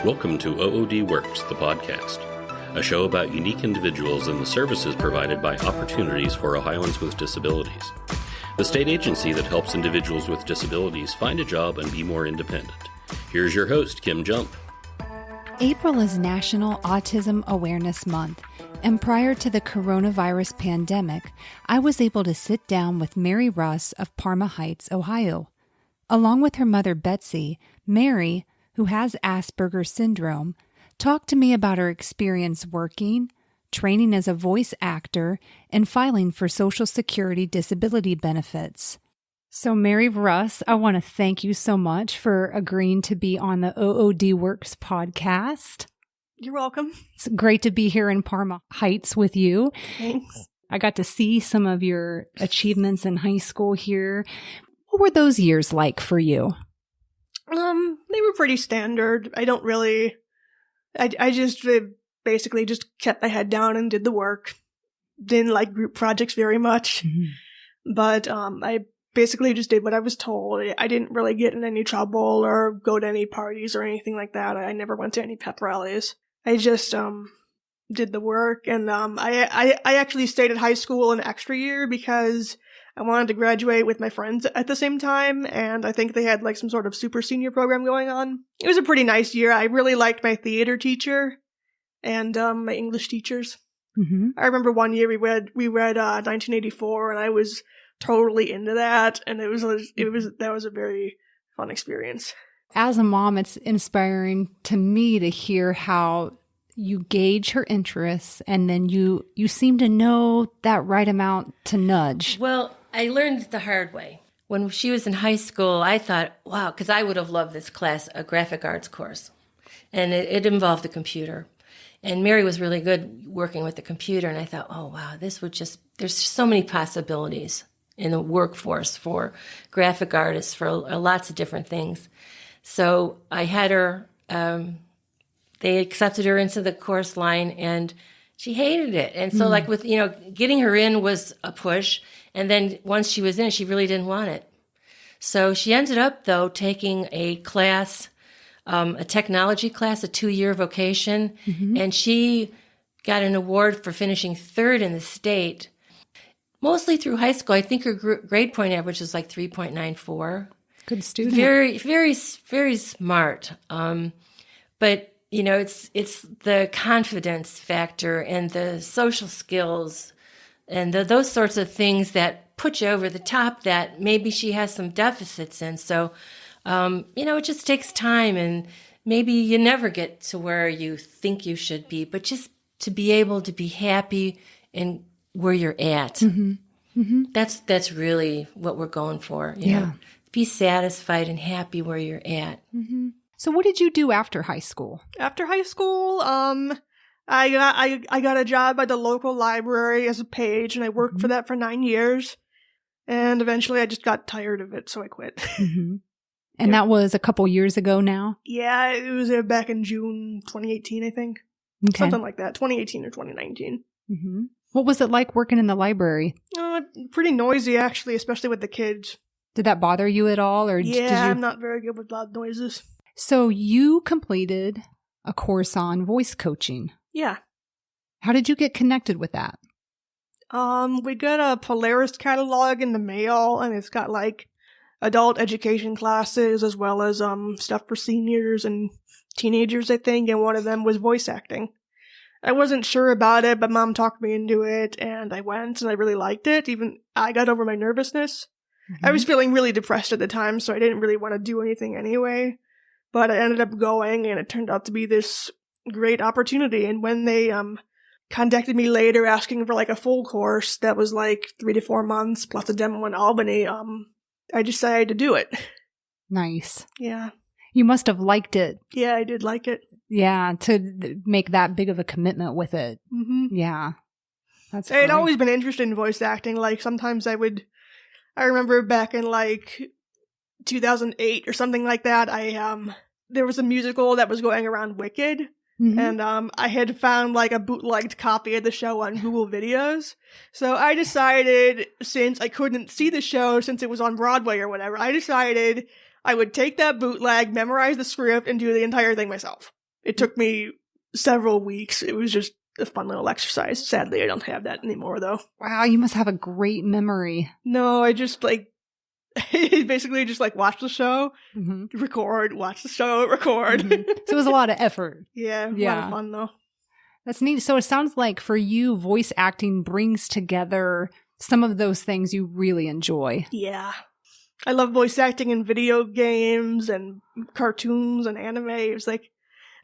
Welcome to OOD Works, the podcast, a show about unique individuals and the services provided by Opportunities for Ohioans with Disabilities, the state agency that helps individuals with disabilities find a job and be more independent. Here's your host, Kim Jump. April is National Autism Awareness Month, and prior to the coronavirus pandemic, I was able to sit down with Mary Russ of Parma Heights, Ohio. Along with her mother, Betsy, Mary, who has Asperger's syndrome, talked to me about her experience working, training as a voice actor, and filing for Social Security disability benefits. So, Mary Russ, I want to thank you so much for agreeing to be on the OOD Works podcast. You're welcome. It's great to be here in Parma Heights with you. Thanks. I got to see some of your achievements in high school here. What were those years like for you? They were pretty standard. I just basically just kept my head down and did the work. Didn't like group projects very much. Mm-hmm. But I basically just did what I was told. I didn't really get in any trouble or go to any parties or anything like that. I never went to any pep rallies. I just did the work, and I actually stayed at high school an extra year because I wanted to graduate with my friends at the same time, and I think they had like some sort of super senior program going on. It was a pretty nice year. I really liked my theater teacher and my English teachers. Mm-hmm. I remember one year we read 1984, and I was totally into that, and that was a very fun experience. As a mom, it's inspiring to me to hear how you gauge her interests, and then you seem to know that right amount to nudge. Well, I learned the hard way. When she was in high school, I thought, wow, because I would have loved this class, a graphic arts course. And it involved a computer. And Mary was really good working with the computer. And I thought, oh, wow, there's just so many possibilities in the workforce for graphic artists, for lots of different things. So I had her, they accepted her into the course line, and she hated it. And so like with, getting her in was a push. And then once she was in, she really didn't want it. So she ended up, though, taking a class, a technology class, a 2-year vocation. Mm-hmm. And she got an award for finishing third in the state. Mostly through high school. I think her grade point average is like 3.94. Good student. Very, very, very smart. But it's the confidence factor and the social skills and those sorts of things that put you over the top that maybe she has some deficits in. So, it just takes time, and maybe you never get to where you think you should be, but just to be able to be happy in where you're at. Mm-hmm. Mm-hmm. That's really what we're going for. You know? Be satisfied and happy where you're at. Mm-hmm. So what did you do after high school? After high school, I got a job at the local library as a page, and I worked for that for 9 years. And eventually I just got tired of it, so I quit. Mm-hmm. And that was a couple years ago now? Yeah, it was back in June 2018, I think. Okay. Something like that, 2018 or 2019. Mm-hmm. What was it like working in the library? Pretty noisy, actually, especially with the kids. Did that bother you at all? Or I'm not very good with loud noises. So you completed a course on voice coaching. Yeah. How did you get connected with that? We got a Polaris catalog in the mail, and it's got like adult education classes as well as stuff for seniors and teenagers, I think, and one of them was voice acting. I wasn't sure about it, but Mom talked me into it, and I went, and I really liked it. Even I got over my nervousness. Mm-hmm. I was feeling really depressed at the time, so I didn't really want to do anything anyway. But I ended up going, and it turned out to be this great opportunity. And when they contacted me later asking for like a full course that was like 3 to 4 months plus a demo in Albany, I decided to do it. Nice. Yeah. You must have liked it. Yeah, I did like it. Yeah, to make that big of a commitment with it. Mm-hmm. Yeah. That's great. I'd always been interested in voice acting. Like sometimes I remember back in like 2008 or something like that, there was a musical that was going around, Wicked, mm-hmm. and I had found like a bootlegged copy of the show on Google Videos. So I decided, since I couldn't see the show since it was on Broadway or whatever, I decided I would take that bootleg, memorize the script, and do the entire thing myself. It took me several weeks. It was just a fun little exercise. Sadly, I don't have that anymore, though. Wow, you must have a great memory. No, I just basically just watch the show, record, watch the show, record. So it was a lot of effort. Yeah, a lot of fun though. That's neat. So it sounds like for you, voice acting brings together some of those things you really enjoy. Yeah. I love voice acting in video games and cartoons and anime. It was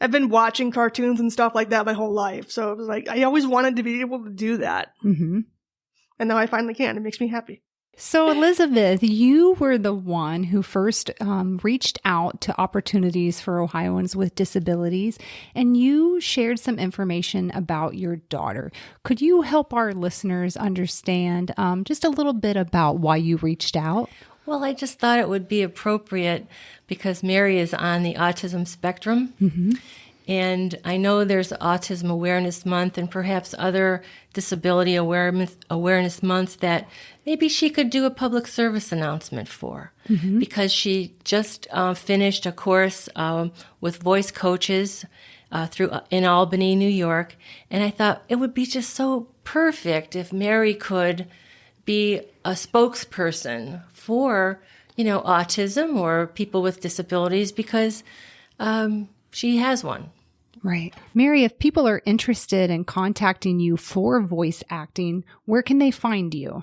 I've been watching cartoons and stuff like that my whole life. So it was I always wanted to be able to do that. And now I finally can. It makes me happy. So, Elizabeth, you were the one who first reached out to Opportunities for Ohioans with Disabilities, and you shared some information about your daughter. Could you help our listeners understand just a little bit about why you reached out? Well, I just thought it would be appropriate because Mary is on the autism spectrum. And I know there's Autism Awareness Month and perhaps other disability awareness months that maybe she could do a public service announcement for, because she just finished a course with voice coaches in Albany, New York. And I thought it would be just so perfect if Mary could be a spokesperson for, autism or people with disabilities, because she has one. Right. Mary, if people are interested in contacting you for voice acting, where can they find you?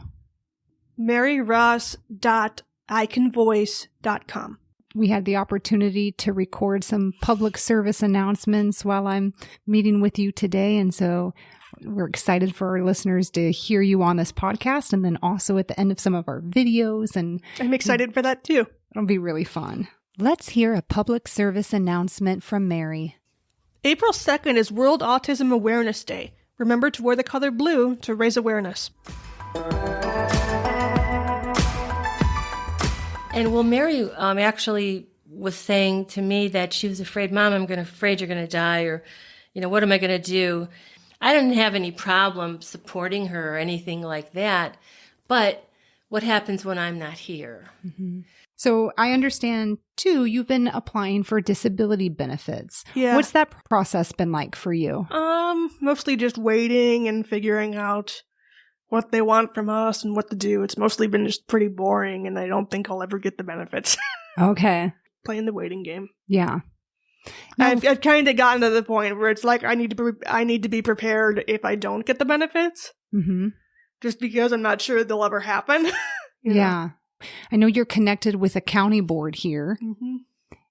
maryross.icanvoice.com. We had the opportunity to record some public service announcements while I'm meeting with you today. And so we're excited for our listeners to hear you on this podcast, and then also at the end of some of our videos. And I'm excited for that too. It'll be really fun. Let's hear a public service announcement from Mary. April 2nd is World Autism Awareness Day. Remember to wear the color blue to raise awareness. And Mary actually was saying to me that she was afraid, Mom, I'm afraid you're going to die, or, what am I going to do? I didn't have any problem supporting her or anything like that. But what happens when I'm not here? So I understand, too, you've been applying for disability benefits. Yeah. What's that process been like for you? Mostly just waiting and figuring out what they want from us and what to do. It's mostly been just pretty boring, and I don't think I'll ever get the benefits. Okay. Playing the waiting game. Yeah. I've kind of gotten to the point where it's I need to be prepared if I don't get the benefits. Just because I'm not sure they'll ever happen. Yeah. I know you're connected with a county board here,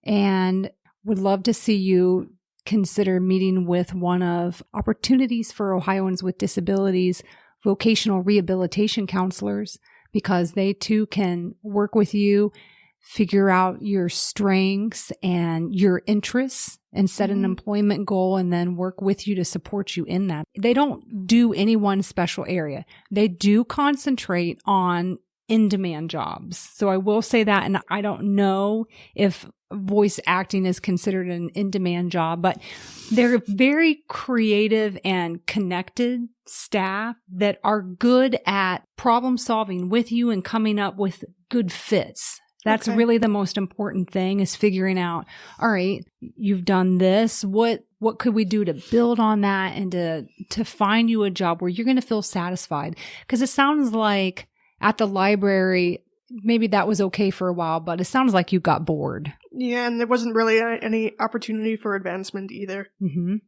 and would love to see you consider meeting with one of Opportunities for Ohioans with Disabilities vocational rehabilitation counselors, because they too can work with you, figure out your strengths and your interests, and set an employment goal, and then work with you to support you in that. They don't do any one special area. They do concentrate on in-demand jobs. So I will say that, and I don't know if voice acting is considered an in-demand job, but they're very creative and connected staff that are good at problem solving with you and coming up with good fits. That's really the most important thing, is figuring out, all right, you've done this. What could we do to build on that and to find you a job where you're going to feel satisfied? Because it sounds like at the library, maybe that was okay for a while, but it sounds like you got bored. Yeah, and there wasn't really any opportunity for advancement either. You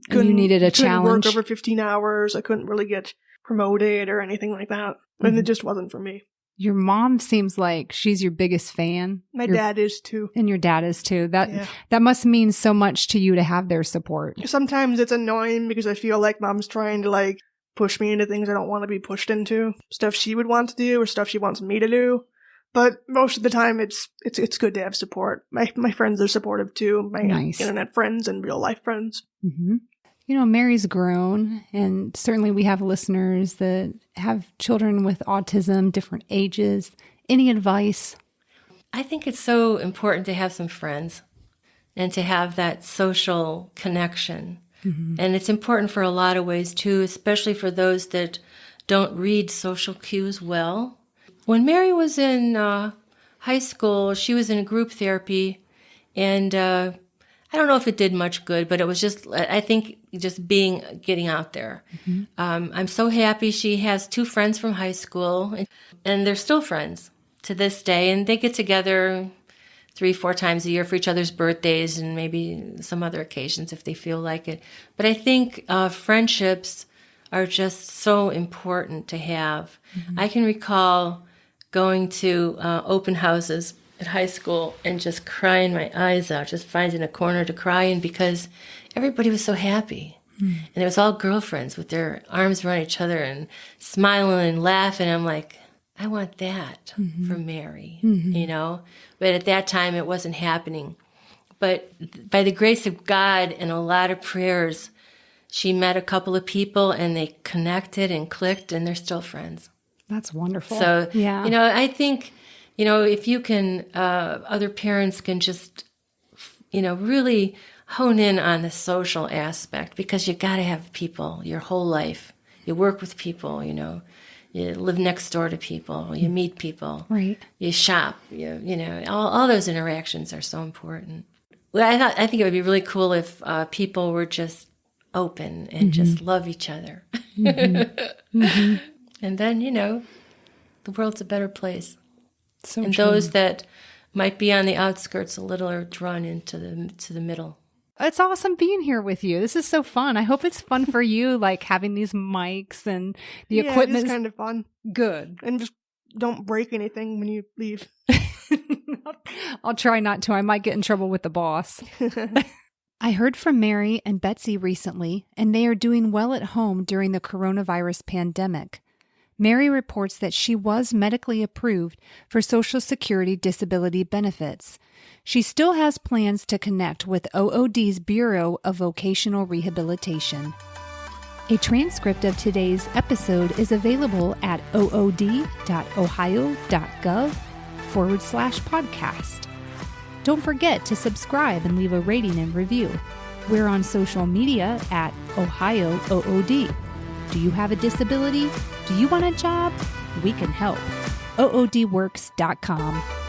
needed a challenge. Work over 15 hours. I couldn't really get promoted or anything like that. And it just wasn't for me. Your mom seems like she's your biggest fan. My dad is too. And your dad is too. That must mean so much to you to have their support. Sometimes it's annoying because I feel like mom's trying to push me into things I don't want to be pushed into. Stuff she would want to do or stuff she wants me to do. But most of the time it's good to have support. My friends are supportive too. My internet friends and real life friends. Mary's grown, and certainly we have listeners that have children with autism, different ages. Any advice? I think it's so important to have some friends and to have that social connection. And it's important for a lot of ways too, especially for those that don't read social cues well. When Mary was in high school, she was in group therapy, and I don't know if it did much good, but it was just, I think, just getting out there. Mm-hmm. I'm so happy she has 2 friends from high school, and they're still friends to this day, and they get together 3-4 times a year for each other's birthdays and maybe some other occasions if they feel like it. But I think friendships are just so important to have. Mm-hmm. I can recall going to open houses at high school and just crying my eyes out, just finding a corner to cry in because everybody was so happy. Mm. And it was all girlfriends with their arms around each other and smiling and laughing. I'm like, I want that for Mary, you know? But at that time, it wasn't happening. But by the grace of God and a lot of prayers, she met a couple of people and they connected and clicked, and they're still friends. That's wonderful. So, yeah. You know, I think, you know, if you can, other parents can just, you know, really hone in on the social aspect, because you got to have people your whole life. You work with people, you know. You live next door to people. You meet people. Right. You shop. You know, all those interactions are so important. Well, I think it would be really cool if people were just open and just love each other. And then, you know, the world's a better place. So and true. Those that might be on the outskirts a little are drawn into the middle. It's awesome being here with you. This is so fun. I hope it's fun for you, like having these mics and the equipment. It's kind of fun. Good. And just don't break anything when you leave. I'll try not to. I might get in trouble with the boss. I heard from Mary and Betsy recently, and they are doing well at home during the coronavirus pandemic. Mary reports that she was medically approved for Social Security disability benefits. She still has plans to connect with OOD's Bureau of Vocational Rehabilitation. A transcript of today's episode is available at ood.ohio.gov/podcast. Don't forget to subscribe and leave a rating and review. We're on social media at Ohio OOD. Do you have a disability? Do you want a job? We can help. oodworks.com.